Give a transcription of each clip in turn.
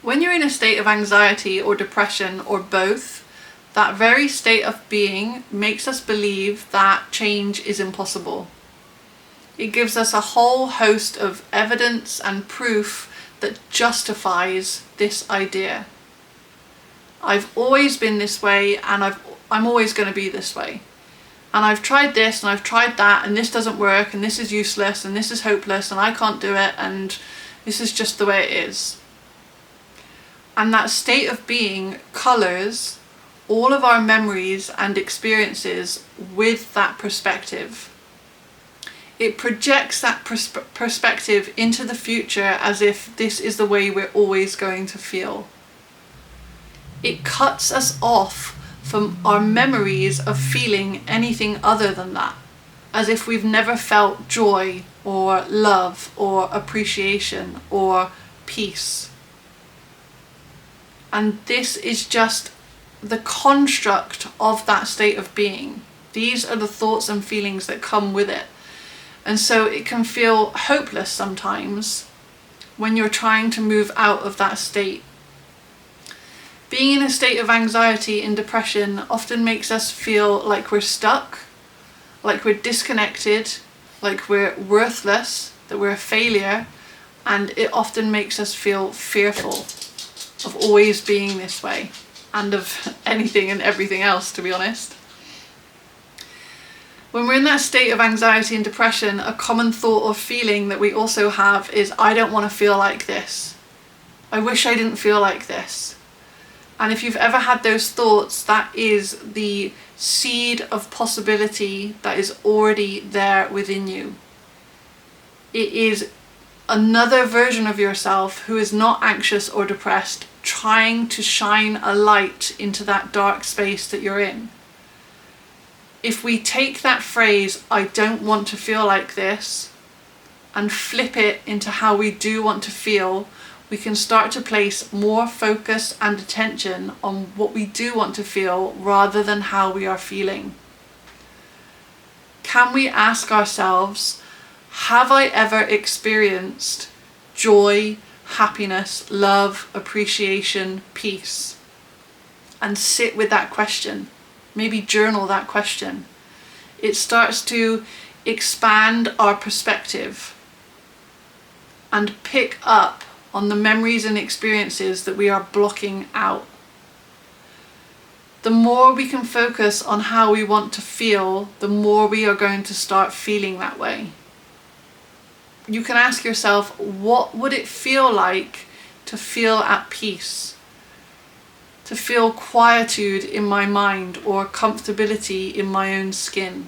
When you're in a state of anxiety or depression or both, that very state of being makes us believe that change is impossible. It gives us a whole host of evidence and proof that justifies this idea. I've always been this way, and I'm always going to be this way. And I've tried this and I've tried that, and this doesn't work, and this is useless, and this is hopeless, and I can't do it, and this is just the way it is. And that state of being colours all of our memories and experiences with that perspective. It projects that perspective into the future as if this is the way we're always going to feel. It cuts us off from our memories of feeling anything other than that, as if we've never felt joy or love or appreciation or peace. And this is just the construct of that state of being. These are the thoughts and feelings that come with it. And so it can feel hopeless sometimes when you're trying to move out of that state. Being in a state of anxiety and depression often makes us feel like we're stuck, like we're disconnected, like we're worthless, that we're a failure, and it often makes us feel fearful of always being this way, and of anything and everything else, to be honest. When we're in that state of anxiety and depression, a common thought or feeling that we also have is, I don't want to feel like this. I wish I didn't feel like this. And if you've ever had those thoughts, that is the seed of possibility that is already there within you. It is another version of yourself who is not anxious or depressed, trying to shine a light into that dark space that you're in. If we take that phrase, I don't want to feel like this, and flip it into how we do want to feel, we can start to place more focus and attention on what we do want to feel rather than how we are feeling. Can we ask ourselves, have I ever experienced joy, happiness, love, appreciation, peace? And sit with that question. Maybe journal that question. It starts to expand our perspective and pick up on the memories and experiences that we are blocking out. The more we can focus on how we want to feel, the more we are going to start feeling that way. You can ask yourself, what would it feel like to feel at peace? To feel quietude in my mind or comfortability in my own skin?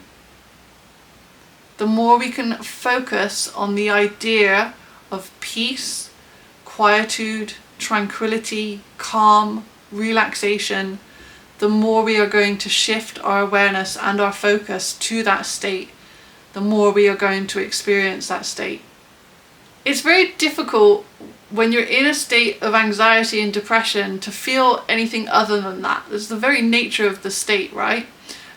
The more we can focus on the idea of peace, quietude, tranquility, calm, relaxation, the more we are going to shift our awareness and our focus to that state, the more we are going to experience that state. It's very difficult when you're in a state of anxiety and depression to feel anything other than that. It's the very nature of the state, right?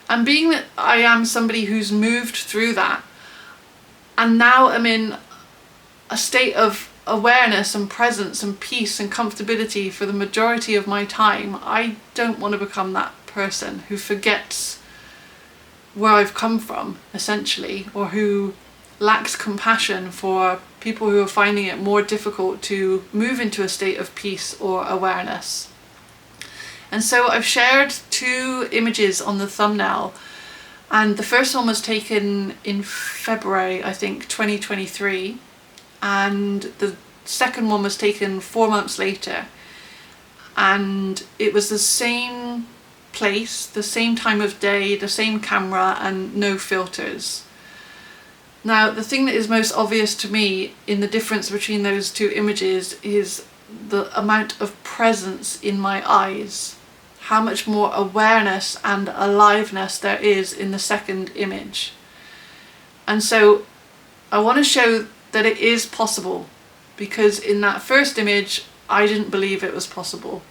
And being that I am somebody who's moved through that, and now I'm in a state of awareness and presence and peace and comfortability for the majority of my time, I don't want to become that person who forgets where I've come from, essentially, or who lacks compassion for people who are finding it more difficult to move into a state of peace or awareness. And so I've shared 2 images on the thumbnail, and the first one was taken in February, I think, 2023, and the second one was taken 4 months later, and it was the same place, the same time of day, the same camera, and no filters. Now, the thing that is most obvious to me in the difference between those 2 images is the amount of presence in my eyes, how much more awareness and aliveness there is in the second image. And so I want to show that it is possible, because in that first image I didn't believe it was possible.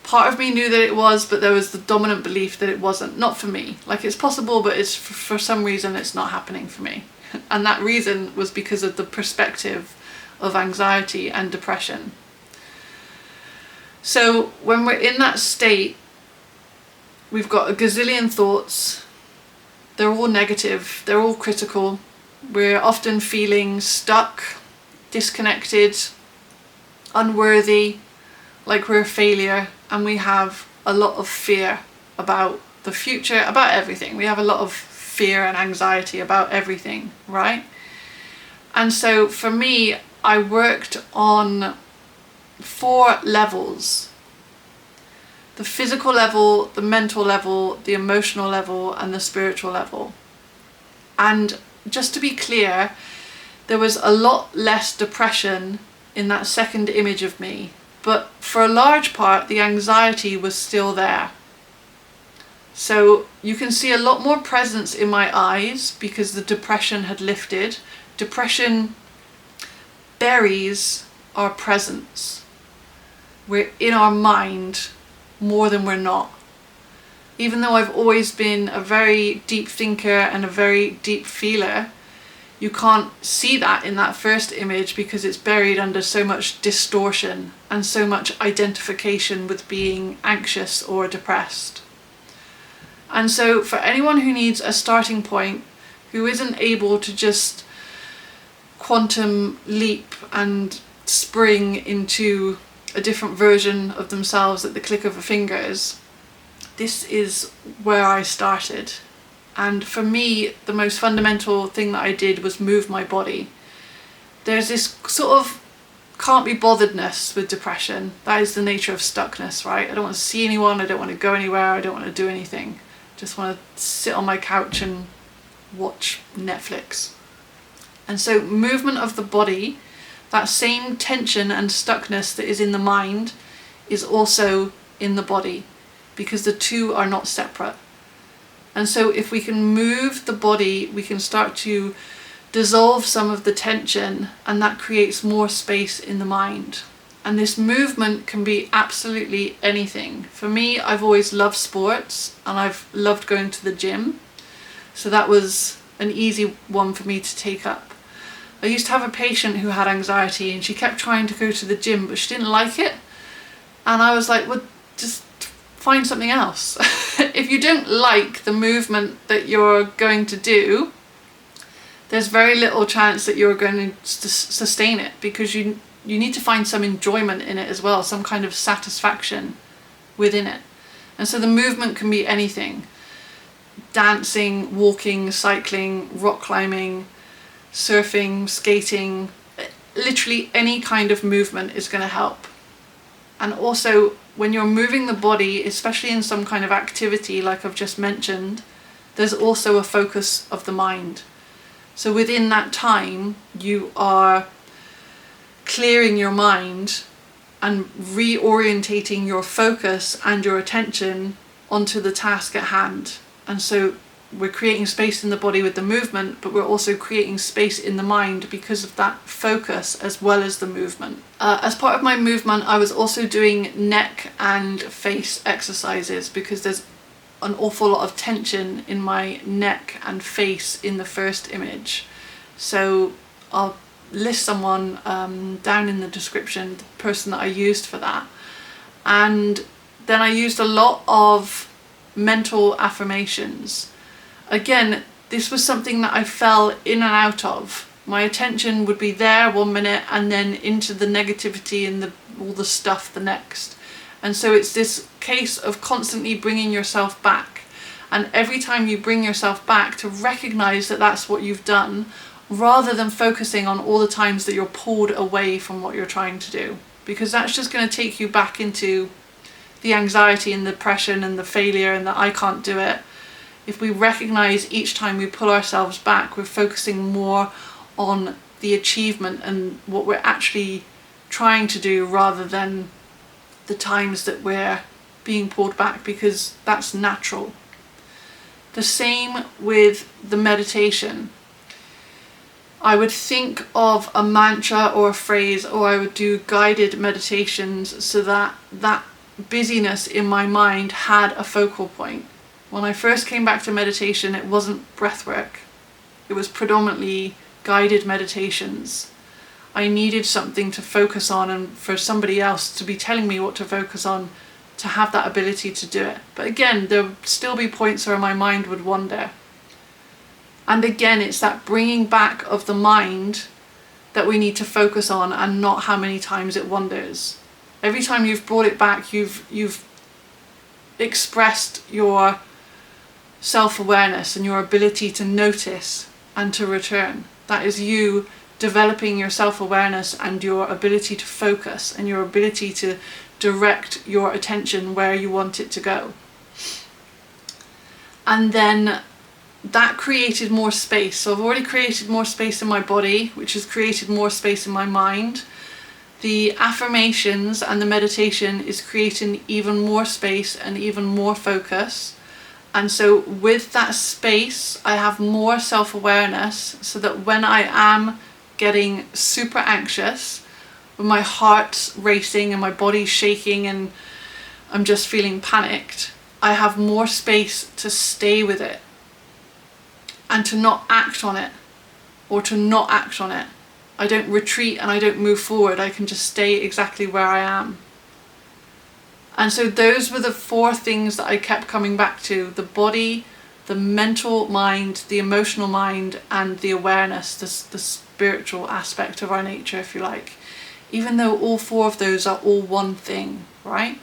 Part of me knew that it was, but there was the dominant belief that it wasn't. Not for me. Like, it's possible, but it's for some reason it's not happening for me. And that reason was because of the perspective of anxiety and depression. So when we're in that state, we've got a gazillion thoughts. They're all negative, they're all critical. We're often feeling stuck, disconnected, unworthy, like we're a failure, and we have a lot of fear about the future, about everything. We have a lot of fear and anxiety about everything, right? And so for me, I worked on 4 levels: the physical level, the mental level, the emotional level, and the spiritual level. And just to be clear, there was a lot less depression in that second image of me, but for a large part, the anxiety was still there. So you can see a lot more presence in my eyes because the depression had lifted. Depression buries our presence. We're in our mind more than we're not. Even though I've always been a very deep thinker and a very deep feeler, you can't see that in that first image because it's buried under so much distortion and so much identification with being anxious or depressed. And so for anyone who needs a starting point, who isn't able to just quantum leap and spring into a different version of themselves at the click of a fingers, this is where I started. And for me, the most fundamental thing that I did was move my body. There's this sort of can't be botheredness with depression. That is the nature of stuckness, right? I don't want to see anyone, I don't want to go anywhere, I don't want to do anything. Just want to sit on my couch and watch Netflix. And so movement of the body, that same tension and stuckness that is in the mind, is also in the body, because the two are not separate. And so if we can move the body, we can start to dissolve some of the tension, and that creates more space in the mind. And this movement can be absolutely anything. For me, I've always loved sports and I've loved going to the gym. So that was an easy one for me to take up. I used to have a patient who had anxiety and she kept trying to go to the gym, but she didn't like it. And I was like, well, just find something else. If you don't like the movement that you're going to do, there's very little chance that you're going to sustain it, because you need to find some enjoyment in it as well, some kind of satisfaction within it. And so the movement can be anything: dancing, walking, cycling, rock climbing, surfing, skating. Literally any kind of movement is going to help. And also, when you're moving the body, especially in some kind of activity like I've just mentioned, there's also a focus of the mind. So within that time, you are clearing your mind and reorientating your focus and your attention onto the task at hand. And so we're creating space in the body with the movement, but we're also creating space in the mind because of that focus as well as the movement. As part of my movement, I was also doing neck and face exercises, because there's an awful lot of tension in my neck and face in the first image. So I'll list someone down in the description, the person that I used for that. And then I used a lot of mental affirmations. Again, this was something that I fell in and out of. My attention would be there 1 minute and then into the negativity and all the stuff the next. And so it's this case of constantly bringing yourself back. And every time you bring yourself back, to recognize that that's what you've done, rather than focusing on all the times that you're pulled away from what you're trying to do. Because that's just going to take you back into the anxiety and the depression and the failure and the I can't do it. If we recognize each time we pull ourselves back, we're focusing more on the achievement and what we're actually trying to do, rather than the times that we're being pulled back, because that's natural. The same with the meditation. I would think of a mantra or a phrase, or I would do guided meditations so that that busyness in my mind had a focal point. When I first came back to meditation, it wasn't breath work. It was predominantly guided meditations. I needed something to focus on, and for somebody else to be telling me what to focus on, to have that ability to do it. But again, there would still be points where my mind would wander. And again, it's that bringing back of the mind that we need to focus on, and not how many times it wanders. Every time you've brought it back, you've expressed your self-awareness and your ability to notice and to return. That is you developing your self-awareness and your ability to focus and your ability to direct your attention where you want it to go. And then that created more space. So I've already created more space in my body, which has created more space in my mind. The affirmations and the meditation is creating even more space and even more focus. And so with that space, I have more self-awareness, so that when I am getting super anxious, when my heart's racing and my body's shaking and I'm just feeling panicked, I have more space to stay with it and to not act on it, or to not act on it. I don't retreat and I don't move forward. I can just stay exactly where I am. And so those were the 4 things that I kept coming back to: the body, the mental mind, the emotional mind, and the awareness, the spiritual aspect of our nature, if you like. Even though all 4 of those are all one thing, right?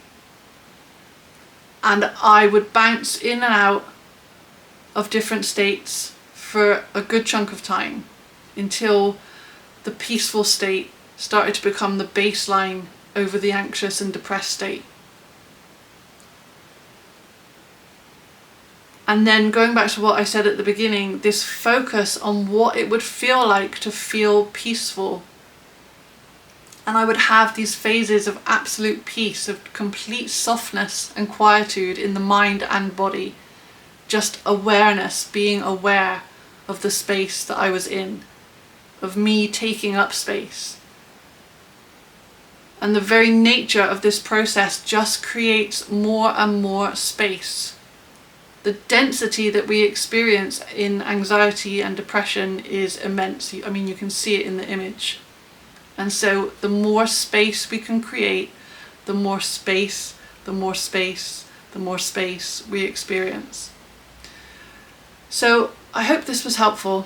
And I would bounce in and out of different states for a good chunk of time, until the peaceful state started to become the baseline over the anxious and depressed state. And then going back to what I said at the beginning, this focus on what it would feel like to feel peaceful. And I would have these phases of absolute peace, of complete softness and quietude in the mind and body. Just awareness, being aware of the space that I was in, of me taking up space. And the very nature of this process just creates more and more space. The density that we experience in anxiety and depression is immense. I mean, you can see it in the image. And so the more space we can create, the more space, the more space, the more space we experience. So I hope this was helpful.